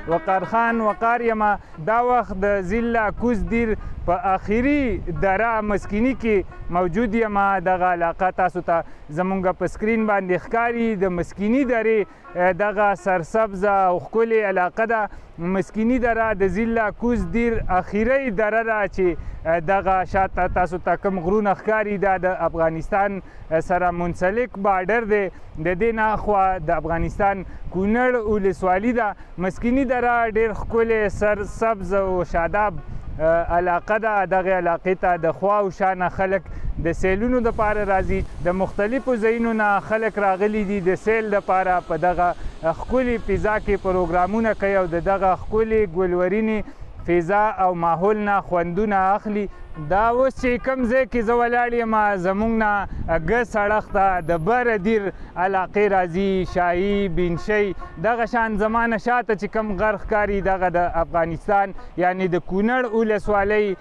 وقار خان وقار یم. دا وخت د ضلع کوز دیر په آخري دره مسکیني کې موجود یم. دغه علاقه تاسو ته زمونږ په سکرین باندې ښکاري. د مسکیني درې دغه سرسبزه او ښکلې علاقه ده. مسکیني دره د ضلع کوز دیر آخري دره ده چې دغه شاته تاسو ته کوم غرونه ښکاري دا د افغانستان سره منسلک بارډر دی. د دې نه خوا د افغانستان کونړ ولسوالي ده. مسکیني دره ډېر ښکلې سرسبز او شاداب علاقه ده. دغه علاقې ته د خوا او شا نه خلک د سیلونو دپاره راځي. د مختلفو ځایونو نه خلک راغلي دي د سیل دپاره. په دغه ښکلې فضا کې پروګرامونه کوي او د دغه ښکلې ګلورینې فضا او ماحول نه خوندونه اخلي. دا اوس چې کوم ځای کې زه ولاړ یم زموږ نه ګس اړخ ته د بره دیر علاقې راځي، شاهي، بینشۍ، دغه شان زمانه شاته چې کوم غر ښکاري دغه د افغانستان یعنی د کونړ ولسوالۍ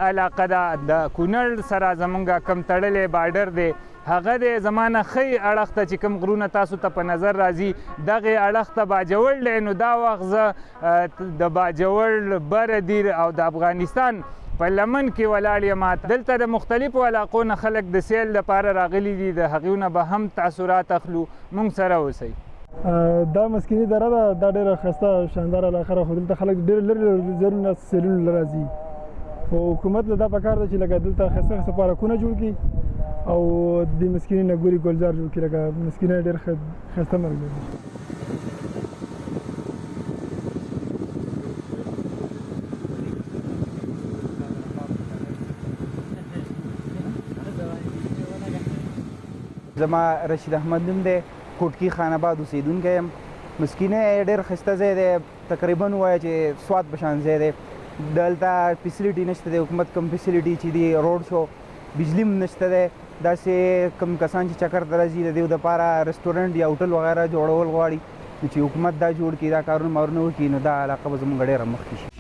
علاقه ده. د کونړ سره زموږ کم تړلی بارډر دی هغه د زمانه ښی اړخ ته چې کوم غرونه تاسو ته په نظر راځي دغې اړخ ته باجوړ دی. نو دا وخت زه د باجوړ بره دیر او د افغانستان په لمن کې ولاړ یم. دلته د مختلفو علاقو نه خلک د سیل لپاره راغلي دي. د هغې نه به هم تاثرات اخلو. موږ سره اوسئ. دا مسکیني دره ده. دا ډېره ښایسته شانداره علاقه ده خو دلته خلک ډېر لرې ځایونو نه سیلونو له راځي. خو حکومت له دا پکار ده چې لکه دلته ښایسته ښایسته پارکونه جوړ کړي او د دې مسکیني نه ګوري ګلزار جوړ کړي. لکه مسکیني ډېر ښایسته مرګ لري. زما رشید احمد نوم دی. کوټکي خان آباد اوسېدونکی یم. مسکیني ډېر ښایسته ځای دی. تقریبا ووایه چې سوات په شان ځای دی. دلته فیسیلیټي نشته دی. حکومت کوم فیسیلیټي چې دی روډ شو بجلی هم نشته دی. داسې کوم کسان چې چکر ته راځي د دې دپاره رسټورنټ یا هوټل وغیره جوړول غواړي چې حکومت دا جوړ کړي دا کارونه مارونه وکړي نو دا علاقه به زموږ ډېره مخکې شي.